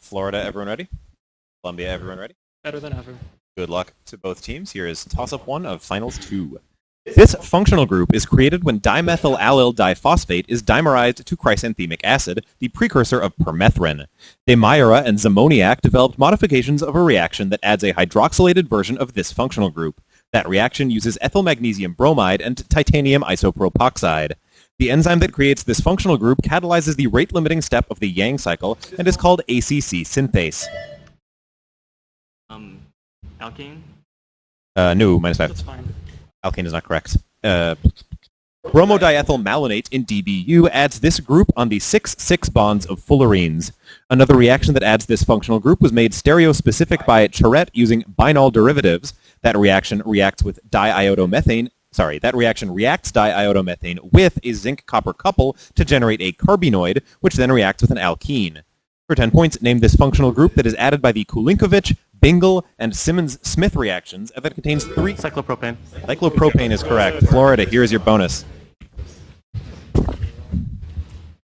Florida, everyone ready? Columbia, everyone ready? Better than ever. Good luck to both teams. Here is toss-up 1 of finals 2. This functional group is created when dimethylallyl diphosphate is dimerized to chrysanthemic acid, the precursor of permethrin. De Mayra and Zamoniak developed modifications of a reaction that adds a hydroxylated version of this functional group. That reaction uses ethyl magnesium bromide and titanium isopropoxide. The enzyme that creates this functional group catalyzes the rate-limiting step of the Yang cycle and is called ACC synthase. Alkane? No, -5. That's fine. Alkane is not correct. Bromodiethyl malonate in DBU adds this group on the 6,6 bonds of fullerenes. Another reaction that adds this functional group was made stereospecific by Charette using binol derivatives. That reaction reacts with diiodomethane. That reaction reacts diiodomethane with a zinc-copper couple to generate a carbenoid, which then reacts with an alkene. For 10 points, name this functional group that is added by the Kulinkovich, Bingle, and Simmons-Smith reactions, and that contains 3... Cyclopropane. Cyclopropane is correct. Florida, here is your bonus.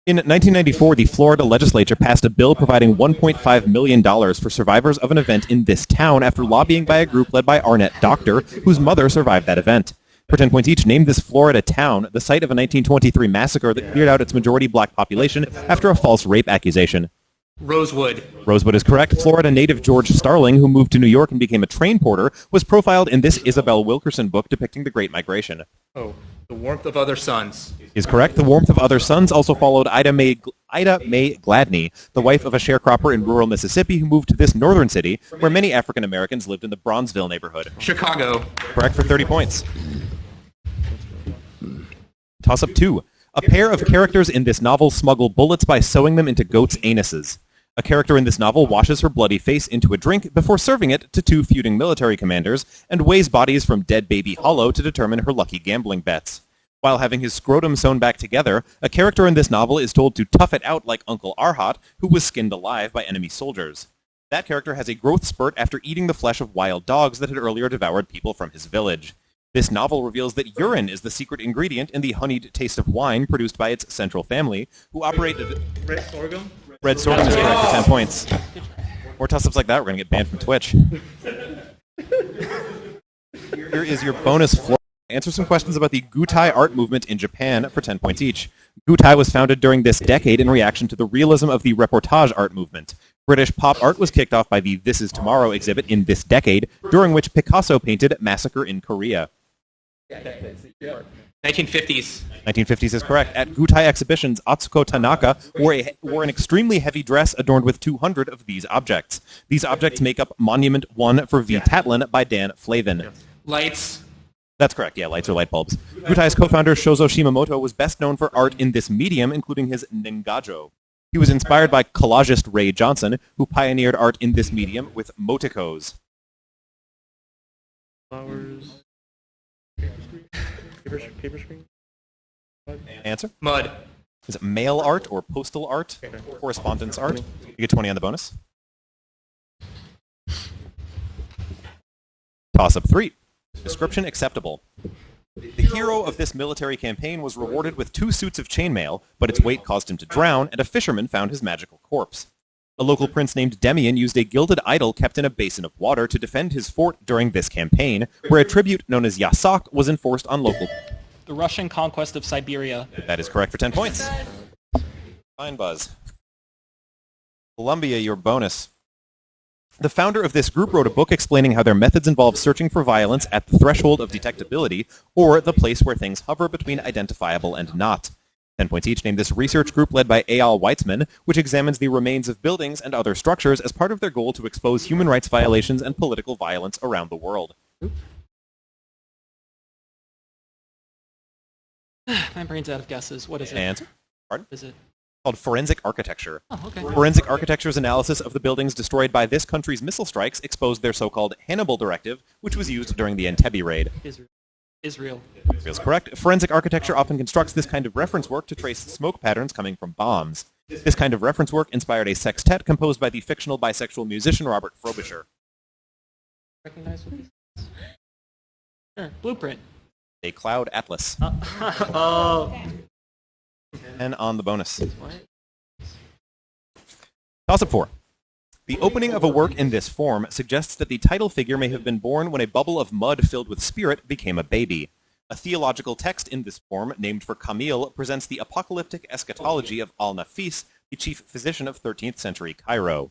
In 1994, the Florida legislature passed a bill providing $1.5 million for survivors of an event in this town after lobbying by a group led by Arnett Doctor, whose mother survived that event. For 10 points each, name this Florida town, the site of a 1923 massacre that cleared out its majority black population after a false rape accusation. Rosewood. Rosewood is correct. Florida native George Starling, who moved to New York and became a train porter, was profiled in this Isabel Wilkerson book depicting the Great Migration. Oh, The Warmth of Other Suns. Is correct. The Warmth of Other Suns also followed Ida Mae Gladney, the wife of a sharecropper in rural Mississippi who moved to this northern city, where many African Americans lived in the Bronzeville neighborhood. Chicago. Correct for 30 points. Toss-up 2. A pair of characters in this novel smuggle bullets by sewing them into goats' anuses. A character in this novel washes her bloody face into a drink before serving it to 2 feuding military commanders and weighs bodies from dead baby Hollow to determine her lucky gambling bets. While having his scrotum sewn back together, a character in this novel is told to tough it out like Uncle Arhat, who was skinned alive by enemy soldiers. That character has a growth spurt after eating the flesh of wild dogs that had earlier devoured people from his village. This novel reveals that urine is the secret ingredient in the honeyed taste of wine produced by its central family, who operated... Red sorghum? Red sorghum is correct for 10 points. More toss-ups like that, we're going to get banned from Twitch. Here is your bonus floor. Answer some questions about the Gutai art movement in Japan for 10 points each. Gutai was founded during this decade in reaction to the realism of the reportage art movement. British pop art was kicked off by the This Is Tomorrow exhibit in this decade, during which Picasso painted Massacre in Korea. 1950s. 1950s is correct. At Gutai exhibitions, Atsuko Tanaka wore an extremely heavy dress adorned with 200 of these objects. These objects make up Monument 1 for V. Tatlin by Dan Flavin. Lights. That's correct, yeah, lights or light bulbs. Gutai's co-founder Shozo Shimamoto was best known for art in this medium, including his Nengajo. He was inspired by collagist Ray Johnson, who pioneered art in this medium with moticos. Flowers. Paper screen? Answer? Mud. Is it mail art or postal art? Okay. Correspondence art? You get 20 on the bonus. Toss-up 3. Description acceptable. The hero of this military campaign was rewarded with 2 suits of chainmail, but its weight caused him to drown, and a fisherman found his magical corpse. A local prince named Demian used a gilded idol kept in a basin of water to defend his fort during this campaign, where a tribute known as Yasak was enforced on local... The Russian conquest of Siberia. That is correct for 10 points. Fine, Buzz. Columbia, your bonus. The founder of this group wrote a book explaining how their methods involve searching for violence at the threshold of detectability, or the place where things hover between identifiable and not. 10 points each. Name this research group led by Eyal Weitzman, which examines the remains of buildings and other structures as part of their goal to expose human rights violations and political violence around the world. My brain's out of guesses. What is it? Answer? Pardon? Is it? Called forensic architecture. Oh, okay. Forensic architecture's analysis of the buildings destroyed by this country's missile strikes exposed their so-called Hannibal Directive, which was used during the Entebbe raid. Israel. Israel's correct. Forensic architecture often constructs this kind of reference work to trace smoke patterns coming from bombs. This kind of reference work inspired a sextet composed by the fictional bisexual musician Robert Frobisher. Recognize what this is? Sure. Blueprint. A cloud atlas. Oh. And on the bonus. What? Toss-up 4. The opening of a work in this form suggests that the title figure may have been born when a bubble of mud filled with spirit became a baby. A theological text in this form, named for Camille, presents the apocalyptic eschatology of Al-Nafis, the chief physician of 13th century Cairo.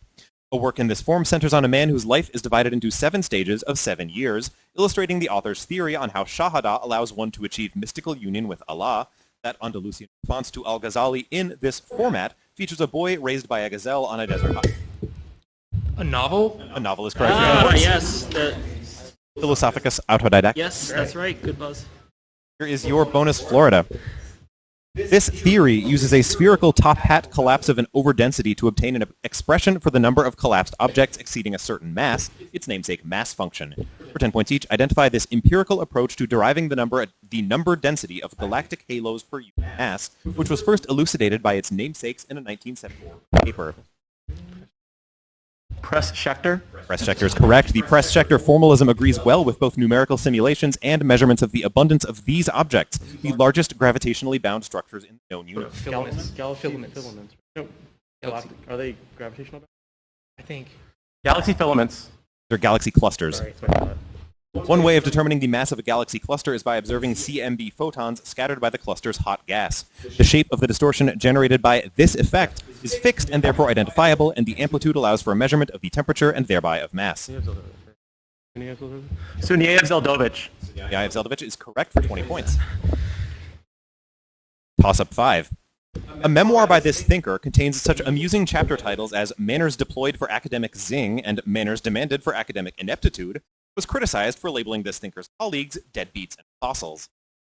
A work in this form centers on a man whose life is divided into 7 stages of 7 years, illustrating the author's theory on how Shahada allows one to achieve mystical union with Allah. That Andalusian response to Al-Ghazali in this format features a boy raised by a gazelle on a desert island. A novel? A novel is correct. Yes. Philosophicus Autodidactus. Yes, that's right. Good buzz. Here is your bonus, Florida. This theory uses a spherical top hat collapse of an overdensity to obtain an expression for the number of collapsed objects exceeding a certain mass, its namesake mass function. For 10 points each, identify this empirical approach to deriving the number density of galactic halos per unit mass, which was first elucidated by its namesakes in a 1974 paper. Press-Schechter? Press-Schechter is correct. The Press-Schechter formalism agrees well with both numerical simulations and measurements of the abundance of these objects, the largest gravitationally bound structures in the known universe. Filaments. Filaments. No. Galaxy. Are they gravitational? I think. Galaxy filaments. They're galaxy clusters. Sorry, that's what I thought. One way of determining the mass of a galaxy cluster is by observing CMB photons scattered by the cluster's hot gas. The shape of the distortion generated by this effect is fixed and therefore identifiable, and the amplitude allows for a measurement of the temperature and thereby of mass. Suniev-Zeldovich. The Eye of Zeldovich is correct for 20 points. Toss-up 5. A memoir by this thinker contains such amusing chapter titles as Manners Deployed for Academic Zing and Manners Demanded for Academic Ineptitude, was criticized for labeling this thinker's colleagues deadbeats and fossils.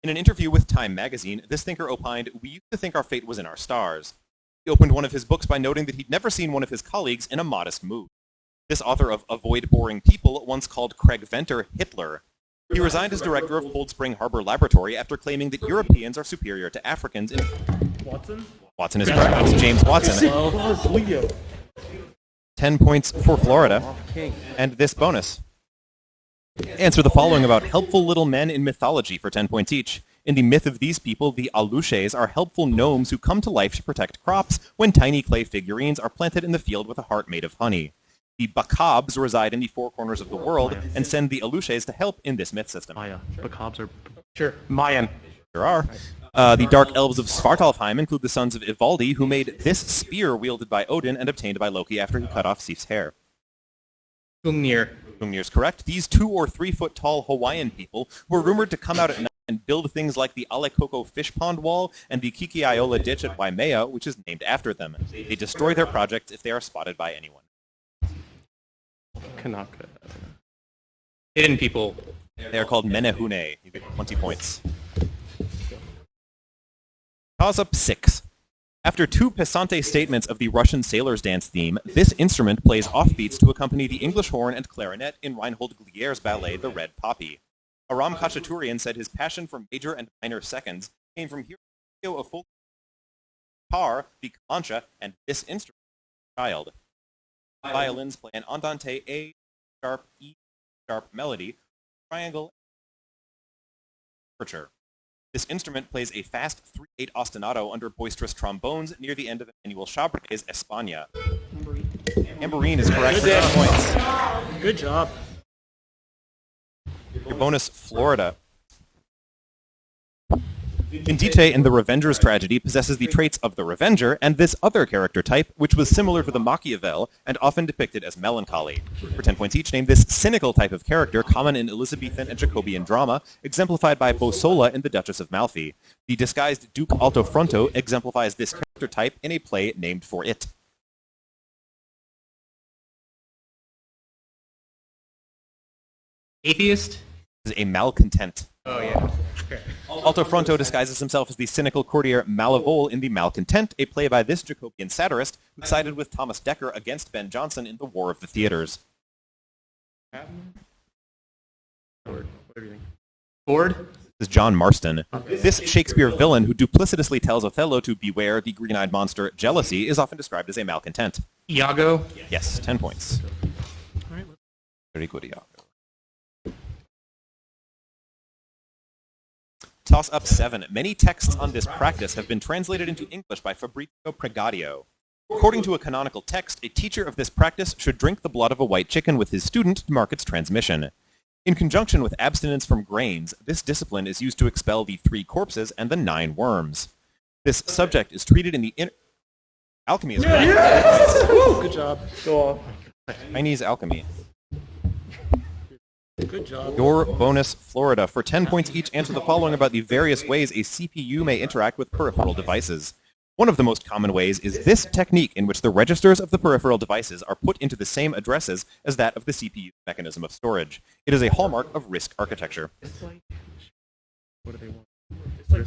In an interview with Time magazine, this thinker opined, "We used to think our fate was in our stars." He opened one of his books by noting that he'd never seen one of his colleagues in a modest mood. This author of Avoid Boring People once called Craig Venter Hitler. He resigned as director of Cold Spring Harbor Laboratory after claiming that Europeans are superior to Africans in... Watson? Watson is correct. It's James Watson. 10 points for Florida. And this bonus. Answer the following about helpful little men in mythology for 10 points each. In the myth of these people, the Alushes are helpful gnomes who come to life to protect crops when tiny clay figurines are planted in the field with a heart made of honey. The Bacabs reside in the 4 corners of the world and send the Alushes to help in this myth system. Maya. Bacabs are... Sure. Mayan. There are. The Dark Elves of Svartalfheim include the sons of Ivaldi, who made this spear wielded by Odin and obtained by Loki after he cut off Sif's hair. Gungnir. Gungnir is correct. These 2 or 3 foot tall Hawaiian people were rumored to come out at night and build things like the Alekoko fish pond wall and the Kikiaola ditch at Waimea, which is named after them. They destroy their projects if they are spotted by anyone. Kanaka. Hidden people. They are called Menehune. You get 20 points. Toss-up 6. After 2 pesante statements of the Russian sailor's dance theme, this instrument plays offbeats to accompany the English horn and clarinet in Reinhold Glier's ballet The Red Poppy. Aram Khachaturian said his passion for major and minor seconds came from hearing a full guitar, the kamancha, and this instrument as a child. Violins play an andante A sharp E sharp melody, triangle, portraiture. This instrument plays a fast 3/8 ostinato under boisterous trombones near the end of Emmanuel Chabret's España. Tambourine is correct for 10 points. Good job. Your bonus, Florida. Indite in the Revenger's tragedy possesses the traits of the Revenger and this other character type, which was similar to the Machiavel and often depicted as melancholy. For 10 points each, name this cynical type of character common in Elizabethan and Jacobian drama, exemplified by Bosola in The Duchess of Malfi. The disguised Duke Altofronto exemplifies this character type in a play named for it. Atheist? This is a malcontent. Oh, yeah. Okay. Altofronto disguises himself as the cynical courtier Malevole in The Malcontent, a play by this Jacobian satirist who sided with Thomas Dekker against Ben Jonson in the War of the Theaters. Ford. What do you think? Ford? This is John Marston. This Shakespeare villain who duplicitously tells Othello to beware the green-eyed monster jealousy is often described as a malcontent. Iago? Yes, 10 points. All right. Very good, Iago. Toss-up 7. Many texts on this practice have been translated into English by Fabrizio Pregadio. According to a canonical text, a teacher of this practice should drink the blood of a white chicken with his student to mark its transmission. In conjunction with abstinence from grains, this discipline is used to expel the 3 corpses and the 9 worms. This subject is treated in the alchemy is Good job. Go off. Chinese alchemy. Good job. Your bonus, Florida. For 10 points each, answer the following about the various ways a CPU may interact with peripheral devices. One of the most common ways is this technique in which the registers of the peripheral devices are put into the same addresses as that of the CPU mechanism of storage. It is a hallmark of RISC architecture. It's like, what do they want? It's like,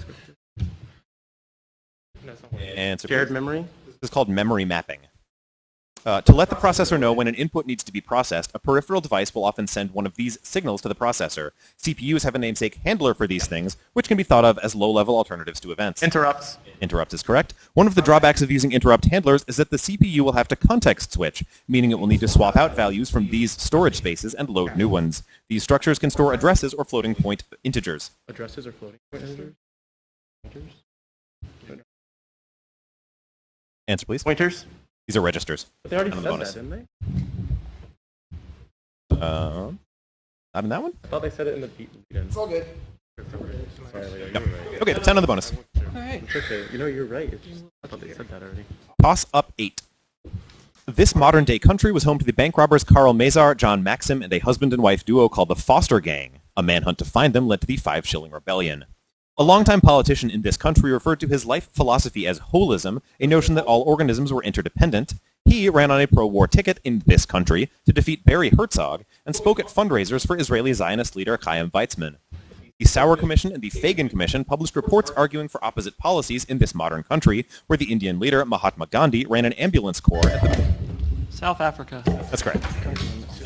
no, it's not what it is. Answer, Shared please. memory? This is called memory mapping. To let the processor know when an input needs to be processed, a peripheral device will often send one of these signals to the processor. CPUs have a namesake handler for these things, which can be thought of as low-level alternatives to events. Interrupts. Interrupt is correct. One of the drawbacks of using interrupt handlers is that the CPU will have to context switch, meaning it will need to swap out values from these storage spaces and load new ones. These structures can store addresses or floating point integers. Addresses or floating point integers? Pointers? Answer, please. Pointers? These are registers. But they already On said the bonus. that, didn't they? Not in that one? I thought they said it in the beat. It's all good. Sorry, Leo, you're right. Okay, 10 on the bonus. Alright. It's okay. You know, you're right. It's just, I thought they said that already. Toss up 8. This modern-day country was home to the bank robbers Karl Mazar, John Maxim, and a husband and wife duo called the Foster Gang. A manhunt to find them led to the 5-shilling rebellion. A longtime politician in this country referred to his life philosophy as holism, a notion that all organisms were interdependent. He ran on a pro-war ticket in this country to defeat Barry Herzog and spoke at fundraisers for Israeli Zionist leader Chaim Weizmann. The Sauer Commission and the Fagan Commission published reports arguing for opposite policies in this modern country, where the Indian leader Mahatma Gandhi ran an ambulance corps at the... South Africa. That's correct.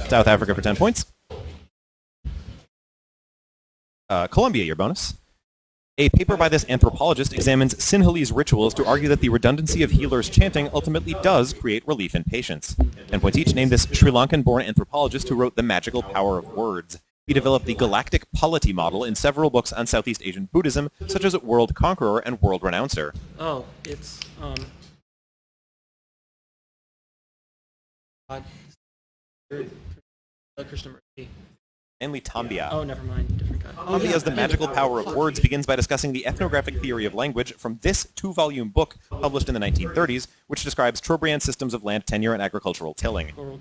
South Africa for 10 points. Colombia, your bonus. A paper by this anthropologist examines Sinhalese rituals to argue that the redundancy of healers chanting ultimately does create relief in patients. 10 points each. Name this Sri Lankan-born anthropologist who wrote The Magical Power of Words. He developed the galactic polity model in several books on Southeast Asian Buddhism, such as World Conqueror and World Renouncer. Oh, it's Krishnamurti. Stanley Tambia. Oh, never mind. Different guy. Oh, Tambia's The Magical Power of Words begins by discussing the ethnographic theory of language from this 2-volume book published in the 1930s, which describes Trobriand systems of land tenure and agricultural tilling. Coral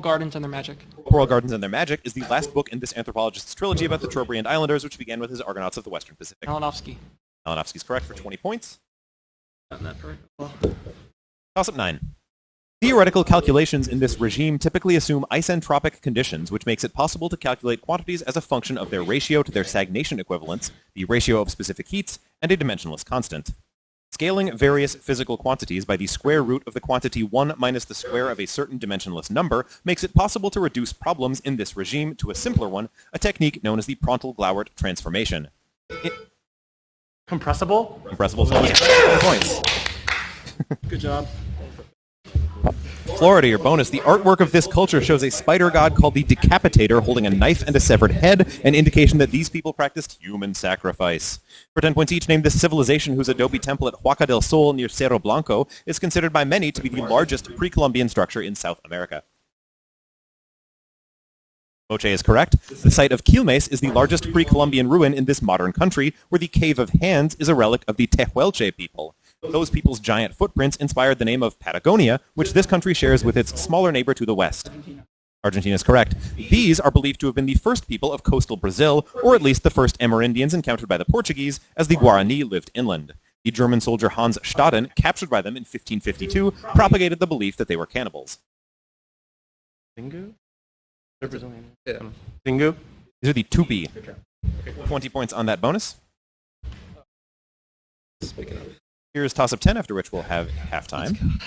Gardens and their magic. Coral Gardens and Their Magic is the last book in this anthropologist's trilogy about the Trobriand Islanders, which began with his Argonauts of the Western Pacific. Malinowski. Malinowski's correct for 20 points. Gotten that correct. Well, Toss-up 9. Theoretical calculations in this regime typically assume isentropic conditions, which makes it possible to calculate quantities as a function of their ratio to their stagnation equivalents, the ratio of specific heats, and a dimensionless constant. Scaling various physical quantities by the square root of the quantity 1 minus the square of a certain dimensionless number makes it possible to reduce problems in this regime to a simpler one, a technique known as the Prandtl-Glauert transformation. Compressible? Compressible solid 10 points. good job. Florida, your bonus. The artwork of this culture shows a spider god called the Decapitator holding a knife and a severed head, an indication that these people practiced human sacrifice. For 10 points each, name this civilization whose adobe temple at Huaca del Sol near Cerro Blanco is considered by many to be the largest pre-Columbian structure in South America. Moche is correct. The site of Quilmes is the largest pre-Columbian ruin in this modern country, where the Cave of Hands is a relic of the Tehuelche people. Those people's giant footprints inspired the name of Patagonia, which this country shares with its smaller neighbor to the west. Argentina is correct. These are believed to have been the first people of coastal Brazil, or at least the first Amerindians encountered by the Portuguese, as the Guarani lived inland. The German soldier Hans Staden, captured by them in 1552, propagated the belief that they were cannibals. Zingu? They're Brazilian. Yeah. Zingu? These are the Tupi. 20 points on that bonus. Speaking of. Here's toss-up 10, after which we'll have halftime.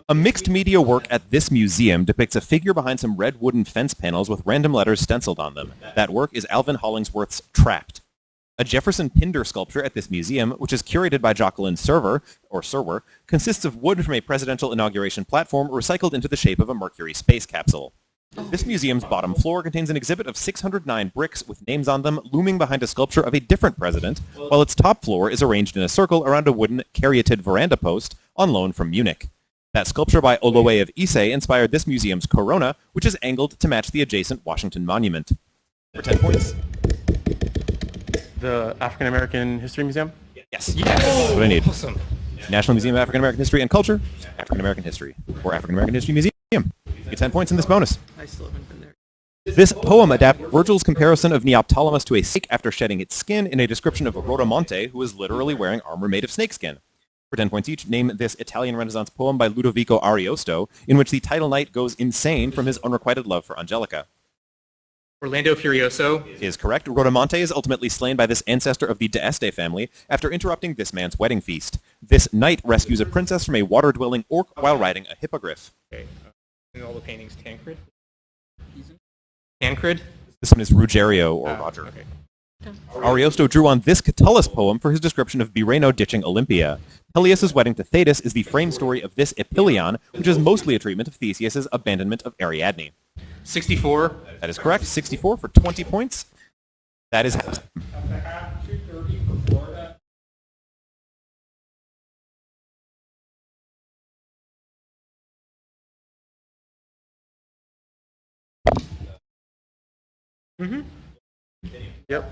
A mixed media work at this museum depicts a figure behind some red wooden fence panels with random letters stenciled on them. That work is Alvin Hollingsworth's Trapped. A Jefferson Pinder sculpture at this museum, which is curated by Jocelyn Serwer, consists of wood from a presidential inauguration platform recycled into the shape of a Mercury space capsule. This museum's bottom floor contains an exhibit of 609 bricks with names on them looming behind a sculpture of a different president, while its top floor is arranged in a circle around a wooden caryatid veranda post on loan from Munich. That sculpture by Olowe of Ise inspired this museum's corona, which is angled to match the adjacent Washington Monument. For 10 points. The African American History Museum? Yes. That's what I need. Awesome. National Museum of African American History and Culture, African American History, or African American History Museum. You get 10 points in this bonus. I still haven't been there. This poem adapts Virgil's comparison of Neoptolemus to a snake after shedding its skin in a description of Rodomonte, who is literally wearing armor made of snakeskin. For 10 points each, name this Italian Renaissance poem by Ludovico Ariosto, in which the title knight goes insane from his unrequited love for Angelica. Orlando Furioso. Is correct. Rodomonte is ultimately slain by this ancestor of the d'Este family after interrupting this man's wedding feast. This knight rescues a princess from a water-dwelling orc while riding a hippogriff. Okay. And all the paintings, Tancred? Tancred? This one is Ruggiero or Roger. Okay. Ariosto drew on this Catullus poem for his description of Bireno ditching Olympia. Peleus' wedding to Thetis is the frame story of this Epilion, which is mostly a treatment of Theseus' abandonment of Ariadne. 64. That is correct. 64 for 20 points. That is half. Mm-hmm. Yep.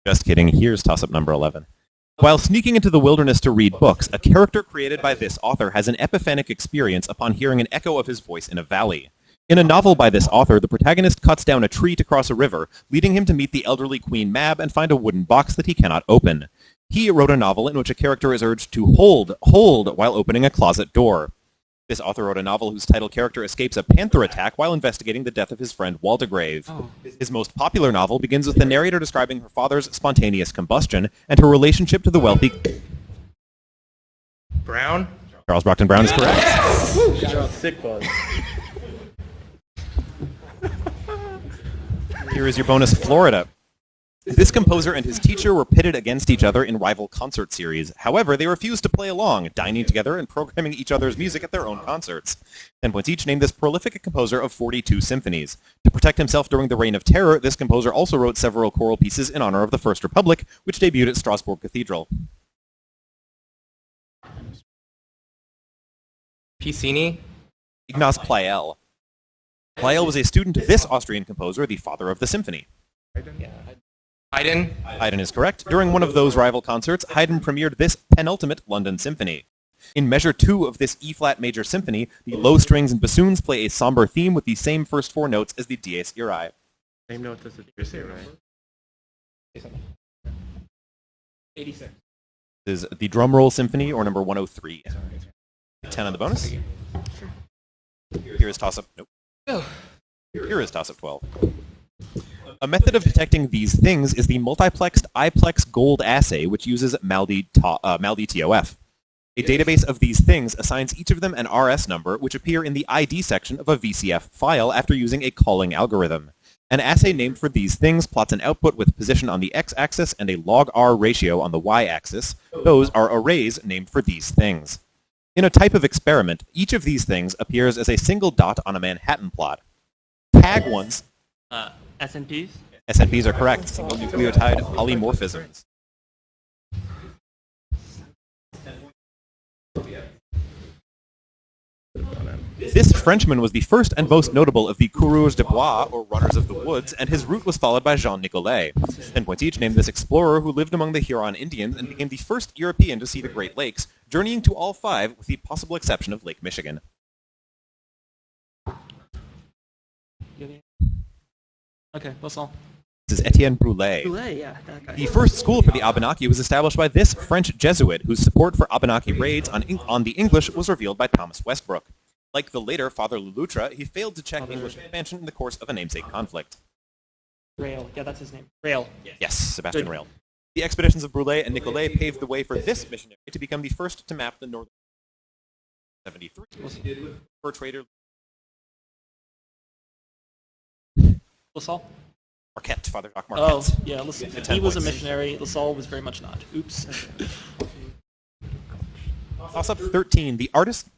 Just kidding. Here's toss-up number 11. While sneaking into the wilderness to read books, a character created by this author has an epiphanic experience upon hearing an echo of his voice in a valley. In a novel by this author, the protagonist cuts down a tree to cross a river, leading him to meet the elderly Queen Mab and find a wooden box that he cannot open. He wrote a novel in which a character is urged to hold while opening a closet door. This author wrote a novel whose title character escapes a panther attack while investigating the death of his friend Waldegrave. Oh. His most popular novel begins with the narrator describing her father's spontaneous combustion and her relationship to the wealthy... Brown? Charles Brockton Brown is correct. Good job. Sick buzz. Here is your bonus, Florida. This composer and his teacher were pitted against each other in rival concert series. However, they refused to play along, dining together and programming each other's music at their own concerts. 10 points each named this prolific composer of 42 symphonies. To protect himself during the Reign of Terror, this composer also wrote several choral pieces in honor of the First Republic, which debuted at Strasbourg Cathedral. Piscini? Ignaz Pleyel. Pleyel was a student of this Austrian composer, the father of the symphony. Haydn? Haydn is correct. During one of those rival concerts, Haydn premiered this penultimate London Symphony. In measure 2 of this E-flat major symphony, the low strings and bassoons play a somber theme with the same first 4 notes as the Dies Irae. Same note as the Dies Irae. 86. This is the drum roll symphony, or number 103. 10 on the bonus. Here is toss-up. Nope. Here is toss-up 12. A method of detecting these things is the multiplexed IPlex gold assay, which uses MALDI-TOF. A database of these things assigns each of them an RS number, which appear in the ID section of a VCF file after using a calling algorithm. An assay named for these things plots an output with position on the x-axis and a log-R ratio on the y-axis. Those are arrays named for these things. In a type of experiment, each of these things appears as a single dot on a Manhattan plot. Tag ones... SNPs? SNPs are correct. Single nucleotide polymorphisms. This Frenchman was the first and most notable of the coureurs de bois, or runners of the woods, and his route was followed by Jean Nicolet. 10 points each named this explorer who lived among the Huron Indians and became the first European to see the Great Lakes, journeying to all 5 with the possible exception of Lake Michigan. Okay, that's all. This is Etienne Brulé. Goulet, yeah, that guy. The first school for the Abenaki was established by this French Jesuit, whose support for Abenaki raids on the English was revealed by Thomas Westbrook. Like the later Father Lulutre, he failed to check English expansion in the course of a namesake conflict. Rail, yeah, that's his name. Rail. Yes, Sebastian Good. Rail. The expeditions of Brulé and Nicolet paved the way for this missionary to become the first to map the northern 73. Portraiture. That's all. Marquette, Father Jacques Oh, Marquette. yeah. Get 10 He was a points. missionary. Lassalle was very much not. Oops. Toss up 13. The artist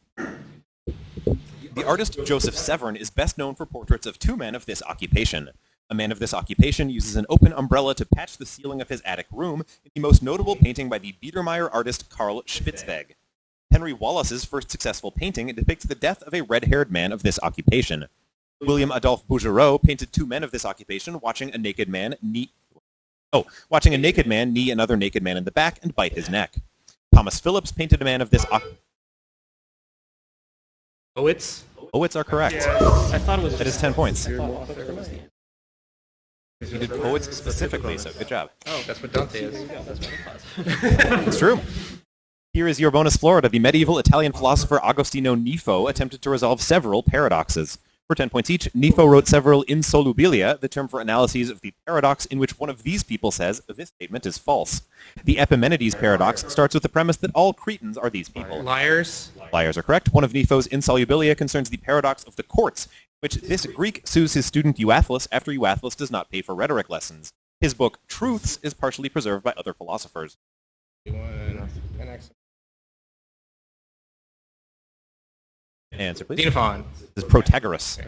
Joseph Severn is best known for portraits of two men of this occupation. A man of this occupation uses an open umbrella to patch the ceiling of his attic room in the most notable painting by the Biedermeier artist Karl Spitzweg. Henry Wallace's first successful painting depicts the death of a red-haired man of this occupation. William Adolphe Bouguereau painted two men of this occupation watching a naked man knee another naked man in the back and bite his neck. Thomas Phillips painted a man of this Owitz? Poets are correct. I thought it was. That is 10 points. I thought it was the- You did poets specifically, so good job. Oh, That's what Dante is. that's what it was. It's true. Here is your bonus Florida. The medieval Italian philosopher Agostino Nifo attempted to resolve several paradoxes. For 10 points each, Nifo wrote several insolubilia, the term for analyses of the paradox in which one of these people says, this statement is false. The Epimenides paradox starts with the premise that all Cretans are these people. Liars? Liars are correct. One of Nifo's insolubilia concerns the paradox of the courts, in which this Greek sues his student Euathlus after Euathlus does not pay for rhetoric lessons. His book, Truths, is partially preserved by other philosophers. Answer, please. Xenophon. This is Protagoras.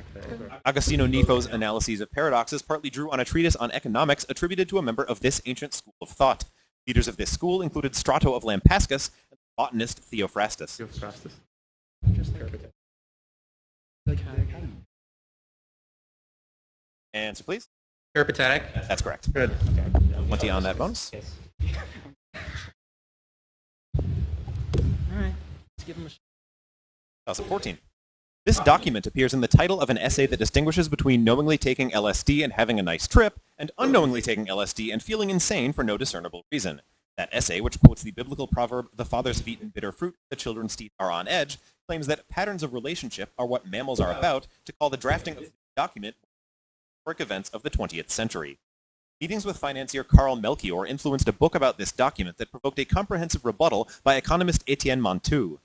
Agostino Nifo's analyses of paradoxes partly drew on a treatise on economics attributed to a member of this ancient school of thought. Leaders of this school included Strato of Lampascus and the botanist Theophrastus. Answer, please. Peripatetic. That's correct. Good. 20 on that bonus. All right. Let's give him a shot. 2014. This document appears in the title of an essay that distinguishes between knowingly taking LSD and having a nice trip, and unknowingly taking LSD and feeling insane for no discernible reason. That essay, which quotes the biblical proverb, "The fathers have eaten bitter fruit, the children's teeth are on edge," claims that patterns of relationship are what mammals are about, to call the drafting of the document historic events of the 20th century. Meetings with financier Carl Melchior influenced a book about this document that provoked a comprehensive rebuttal by economist Etienne Montu.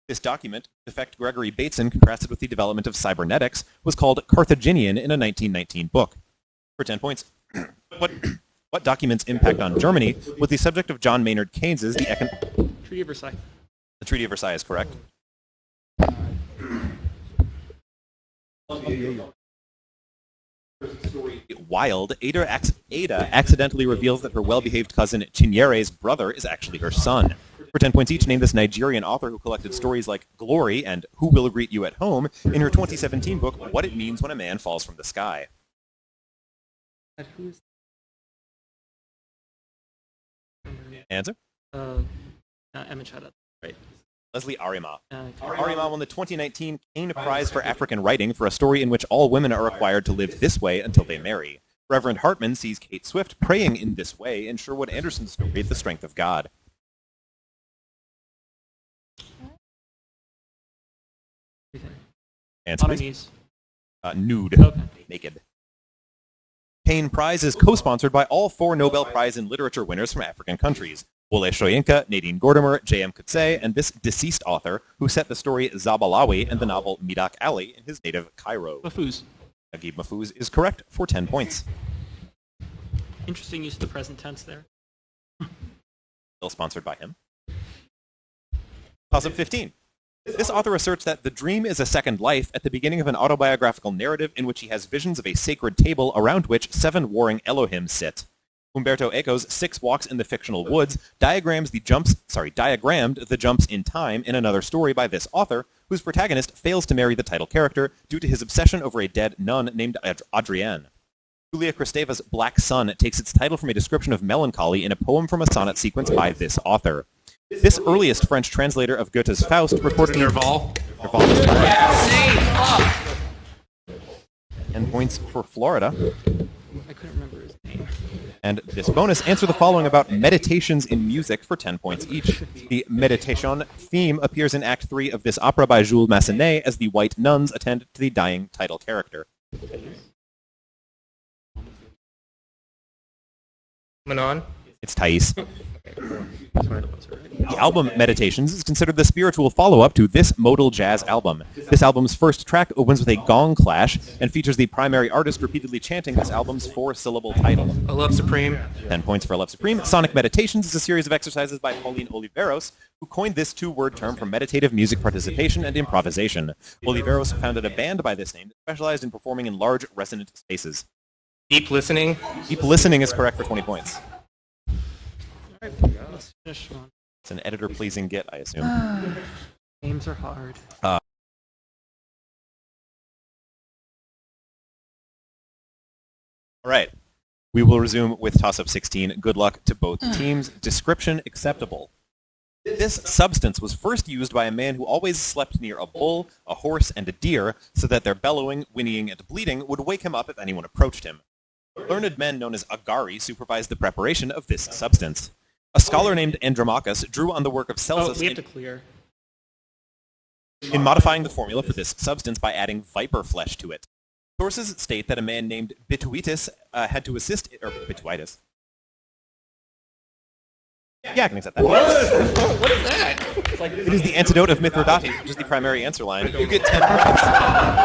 This document, the effect Gregory Bateson contrasted with the development of cybernetics, was called Carthaginian in a 1919 book. For 10 points, what document's impact on Germany was the subject of John Maynard Keynes's Treaty of Versailles. The Treaty of Versailles is correct. Wild, Ada accidentally reveals that her well-behaved cousin Chinyere's brother is actually her son. For 10 points each, name this Nigerian author who collected stories like Glory and Who Will Greet You at Home in her 2017 book, What It Means When a Man Falls from the Sky. Answer? Emma Chada. Right. Leslie Arima. Okay. Arima won the 2019 Kane Prize for African Writing for a story in which all women are required to live this way until they marry. Reverend Hartman sees Kate Swift praying in this way in Sherwood Anderson's story, The Strength of God. Answer, On our please. knees. Nude. Okay. Naked. Kane Prize is co-sponsored by all 4 Nobel Prize in Literature winners from African countries. Wole Soyinka, Nadine Gordimer, J.M. Coetzee, and this deceased author who set the story Zabalawi and the novel Midak Ali in his native Cairo. Mahfouz. Naguib Mahfouz is correct for 10 points. Interesting use of the present tense there. Still sponsored by him. Toss up 15. This author asserts that the dream is a second life at the beginning of an autobiographical narrative in which he has visions of a sacred table around which 7 warring Elohim sit. Umberto Eco's 6 Walks in the Fictional Woods diagrammed the jumps in time in another story by this author, whose protagonist fails to marry the title character due to his obsession over a dead nun named Adrienne. Julia Kristeva's Black Sun takes its title from a description of melancholy in a poem from a sonnet sequence by this author. This earliest French translator of Goethe's Faust recorded Nerval. Nerval is correct. 10 points for Florida. I couldn't remember his name. And this bonus, answer the following about meditations in music for 10 points each. The meditation theme appears in Act 3 of this opera by Jules Massenet as the white nuns attend to the dying title character. Manon. It's Thais. The album Meditations is considered the spiritual follow-up to this modal jazz album. This album's first track opens with a gong clash and features the primary artist repeatedly chanting this album's 4-syllable title. A Love Supreme. 10 points for Love Supreme. Sonic Meditations is a series of exercises by Pauline Oliveros, who coined this two-word term for meditative music participation and improvisation. Oliveros founded a band by this name that specialized in performing in large, resonant spaces. Deep Listening. Deep Listening is correct for 20 points. Let's finish one. It's an editor-pleasing get, I assume. Names are hard. All right. We will resume with toss-up 16. Good luck to both teams. Description acceptable. This substance was first used by a man who always slept near a bull, a horse, and a deer, so that their bellowing, whinnying, and bleating would wake him up if anyone approached him. Learned men known as agari supervised the preparation of this substance. A scholar named Andromachus drew on the work of Celsus We have to clear. in modifying the formula for this substance by adding viper flesh to it. Sources state that a man named Bituitus had to assist, or Bituitus. Yeah, I can accept that. What is that? It is the antidote of Mithridates, which is the primary answer line. You get 10 points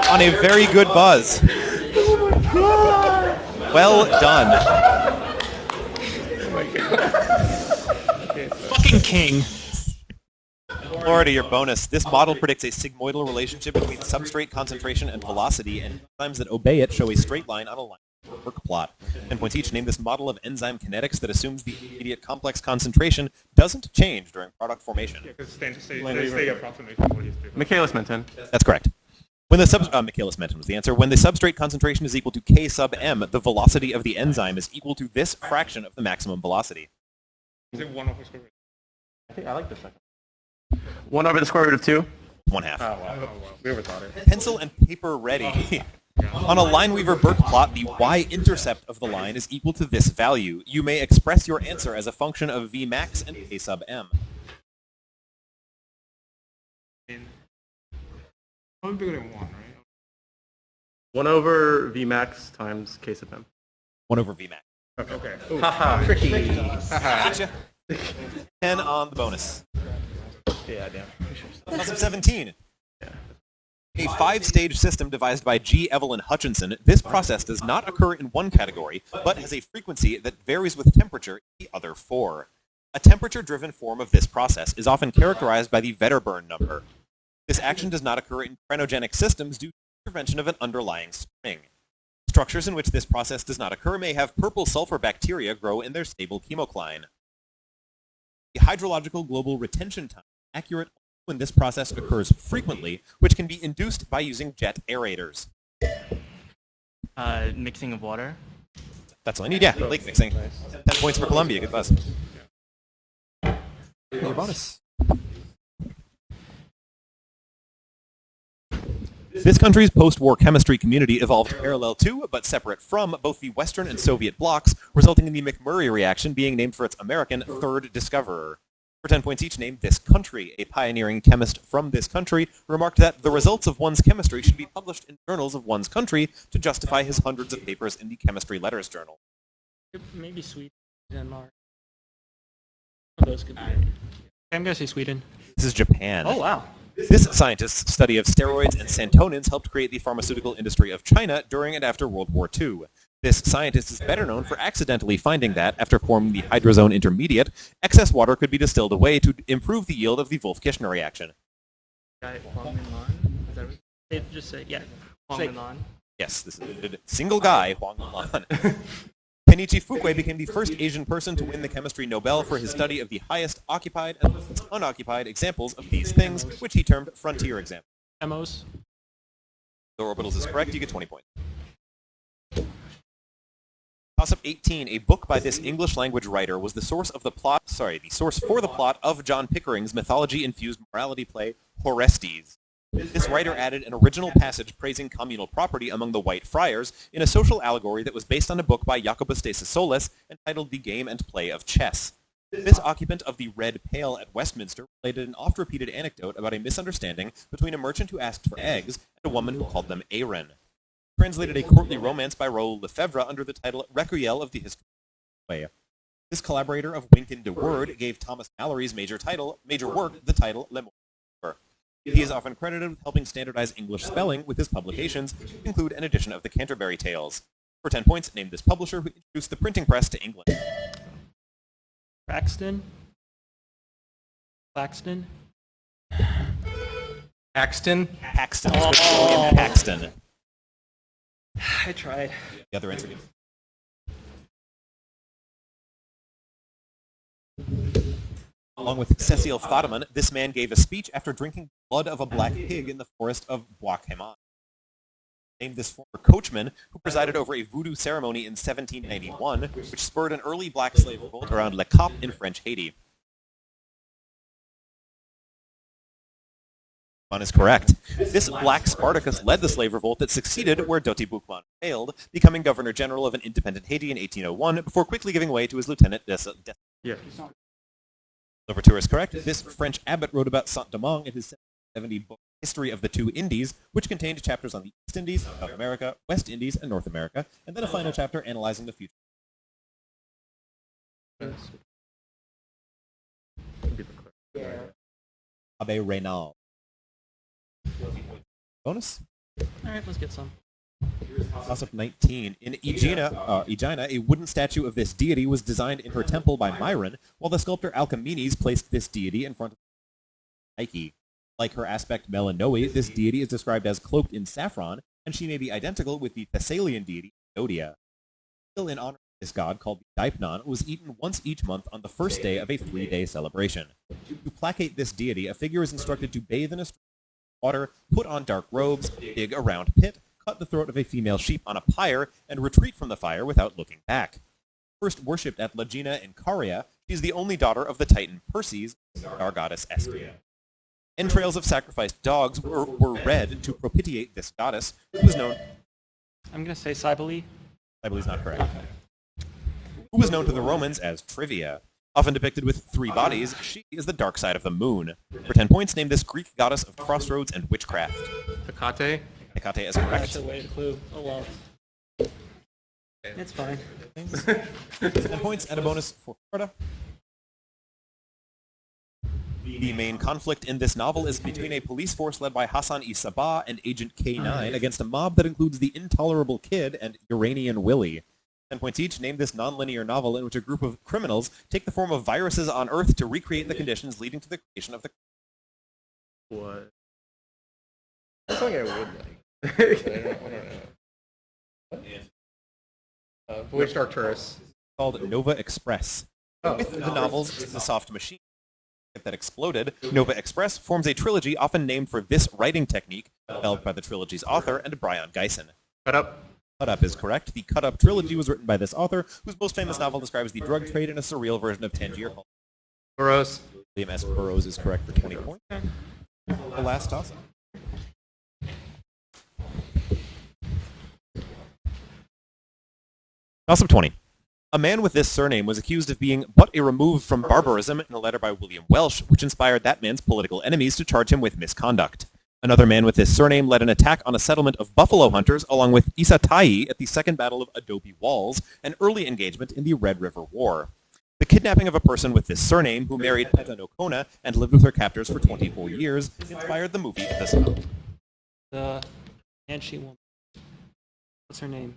on a very good buzz. Well done. Fucking king. Florida, your bonus. This model predicts a sigmoidal relationship between substrate concentration and velocity, and enzymes that obey it show a straight line on a line work plot. 10 points each. Name this model of enzyme kinetics that assumes the immediate complex concentration doesn't change during product formation. Michaelis Menten. That's correct. When the Michaelis Menten was the answer. When the substrate concentration is equal to K sub m, the velocity of the enzyme is equal to this fraction of the maximum velocity. Is it 1 over square root? I think I like this second. 1 over the square root of 2? 1/2. Oh, wow. We overthought it. Pencil and paper ready. On a Lineweaver-Burke plot, the y-intercept of the line is equal to this value. You may express your answer as a function of V max and K sub m. Probably bigger than 1, right? 1 over V max times K sub m. 1 over V max. Okay. Haha. Tricky. Gotcha. 10 on the bonus. Yeah, damn. Plus of 17. A 5-stage system devised by G. Evelyn Hutchinson, this process does not occur in one category, but has a frequency that varies with temperature in the other 4. A temperature-driven form of this process is often characterized by the Vedderburn number. This action does not occur in crenogenic systems due to the intervention of an underlying spring. Structures in which this process does not occur may have purple sulfur bacteria grow in their stable chemocline. The hydrological global retention time is accurate when this process occurs frequently, which can be induced by using jet aerators. Mixing of water. That's all I need. Yeah, lake mixing. 10 points for Columbia. Good buzz. Your bonus. This country's post-war chemistry community evolved parallel to, but separate from, both the Western and Soviet blocs, resulting in the McMurray reaction being named for its American third discoverer. For 10 points each, name this country. A pioneering chemist from this country remarked that the results of one's chemistry should be published in journals of one's country to justify his hundreds of papers in the Chemistry Letters Journal. Maybe Sweden, Denmark. One of those could be. I'm gonna say Sweden. This is Japan. Oh wow. This scientist's study of steroids and santonins helped create the pharmaceutical industry of China during and after World War II. This scientist is better known for accidentally finding that, after forming the hydrazone intermediate, excess water could be distilled away to improve the yield of the Wolff-Kishner reaction. Huang Minlan. Is that right? Just say, yeah. Huang Say- Minlan. Yes, this is a single guy, Huang Minlan. Kenichi Fukuei became the first Asian person to win the Chemistry Nobel for his study of the highest occupied and least unoccupied examples of these things, which he termed frontier examples. Demos. The orbitals is correct. You get 20 points. Toss-up 18. A book by this English language writer was the source for the plot of John Pickering's mythology-infused morality play Orestes. This writer added an original passage praising communal property among the white friars in a social allegory that was based on a book by Jacobus de Sissolis entitled The Game and Play of Chess. This occupant of the Red Pail at Westminster related an oft-repeated anecdote about a misunderstanding between a merchant who asked for eggs and a woman who called them Aaron. Translated a courtly romance by Raoul Lefebvre under the title Recueil of the History of the Way. This collaborator of Wynkyn de Worde gave Thomas Mallory's major work the title Limnology. He is often credited with helping standardize English spelling with his publications, which include an edition of the Canterbury Tales. For 10 points, name this publisher who introduced the printing press to England. Braxton? Claxton? Axton. Paxton. William Paxton. I tried. The other answer. Along with Cecil Fadaman, this man gave a speech after drinking blood of a black pig in the forest of Bois Cayman. Named this former coachman who presided over a voodoo ceremony in 1791, which spurred an early black slave revolt around Le Cap in French Haiti. One is correct. This black Spartacus led the slave revolt that succeeded where Doti Boukman failed, becoming governor general of an independent Haiti in 1801 before quickly giving way to his lieutenant Yeah. Louverture is correct. This French abbot wrote about Saint-Domingue in his 1770 book History of the Two Indies, which contained chapters on the East Indies, South America, West Indies, and North America, and then a final chapter analyzing the future. Abbe Reynal. Bonus? Alright, let's get some. Toss-up 19. In Aegina, a wooden statue of this deity was designed in her temple by Myron, while the sculptor Alcamenes placed this deity in front of Nike. Like her aspect Melanoe, this deity is described as cloaked in saffron, and she may be identical with the Thessalian deity Nodia. Still in honor of this god, called the Deipnon, was eaten once each month on the first day of a 3-day celebration. To placate this deity, a figure is instructed to bathe in a stream of water, put on dark robes, dig a round pit, cut the throat of a female sheep on a pyre, and retreat from the fire without looking back. First worshipped at Lagina in Caria, she is the only daughter of the Titan Perses, our goddess Estria. Entrails of sacrificed dogs were red to propitiate this goddess, who was known... I'm going to say Cybele. Cybele is not correct. Who was known to the Romans as Trivia. Often depicted with 3 bodies, she is the dark side of the moon. For 10 points, name this Greek goddess of crossroads and witchcraft. Hecate. Hecate is I correct. should wait a clue. Oh well. It's fine. 10 points and a bonus for Florida. The main conflict in this novel is between a police force led by Hassan-i Sabah and Agent K9 against a mob that includes the Intolerable Kid and Uranian Willie. 10 points each. Name this non-linear novel in which a group of criminals take the form of viruses on Earth to recreate the conditions leading to the creation of the... What? That's something I would like. Voyage to Arcturus. called Nova Express. With the novels The Soft Machine that exploded, Nova Express forms a trilogy often named for this writing technique developed by the trilogy's author and Brian Geisen. Cut up. Cut Up is correct. The Cut Up trilogy was written by this author, whose most famous novel describes the drug trade in a surreal version of Tangier called Burroughs. William S. Burroughs is correct for 20 points. The last toss. Toss of 20. A man with this surname was accused of being but a remove from barbarism in a letter by William Welsh, which inspired that man's political enemies to charge him with misconduct. Another man with this surname led an attack on a settlement of buffalo hunters along with Issa Tai at the Second Battle of Adobe Walls, an early engagement in the Red River War. The kidnapping of a person with this surname, who married Peta Nokona and lived with her captors for 24 years, inspired the movie The Sun. The Banshee woman. What's her name?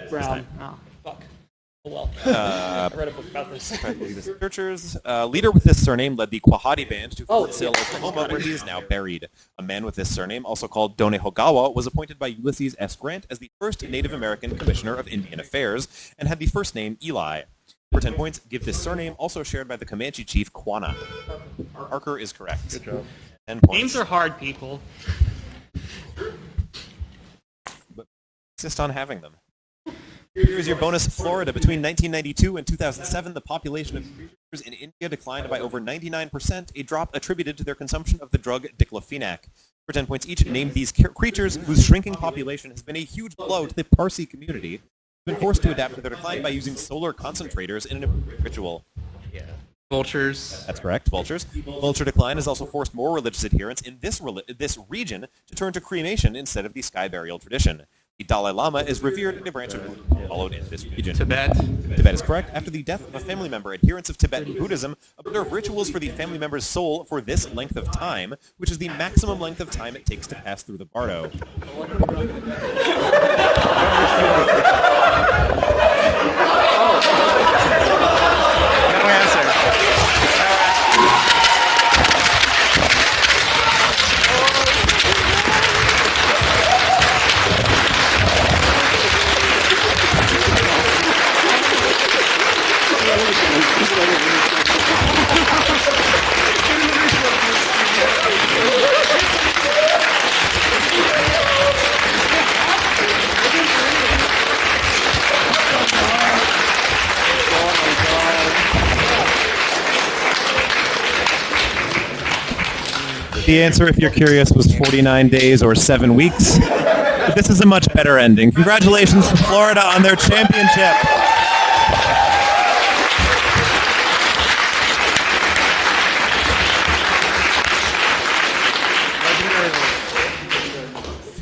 Brown. Oh, fuck. Oh well. I read a book about this. Researchers. Leader with this surname led the Quahati Band to Fort Oh, Sill, yeah. Oklahoma, where he is now buried. A man with this surname, also called Donehogawa, was appointed by Ulysses S. Grant as the first Native American Commissioner of Indian Affairs and had the first name Eli. For 10 points, give this surname, also shared by the Comanche chief Quanah. Parker is correct. Good job. 10 points. Names are hard, people. But insist on having them. Here's your bonus, Florida. Between 1992 and 2007, the population of creatures in India declined by over 99%, a drop attributed to their consumption of the drug diclofenac. For 10 points each, name these creatures whose shrinking population has been a huge blow to the Parsi community, who have been forced to adapt to their decline by using solar concentrators in an ritual. Vultures. That's correct, vultures. Vulture decline has also forced more religious adherents in this region to turn to cremation instead of the sky burial tradition. The Dalai Lama is revered in a branch of Buddhism followed in this region. Tibet. Tibet is correct. After the death of a family member, adherents of Tibetan Buddhism observe rituals for the family member's soul for this length of time, which is the maximum length of time it takes to pass through the bardo. No answer. The answer, if you're curious, was 49 days or 7 weeks. But this is a much better ending. Congratulations to Florida on their championship.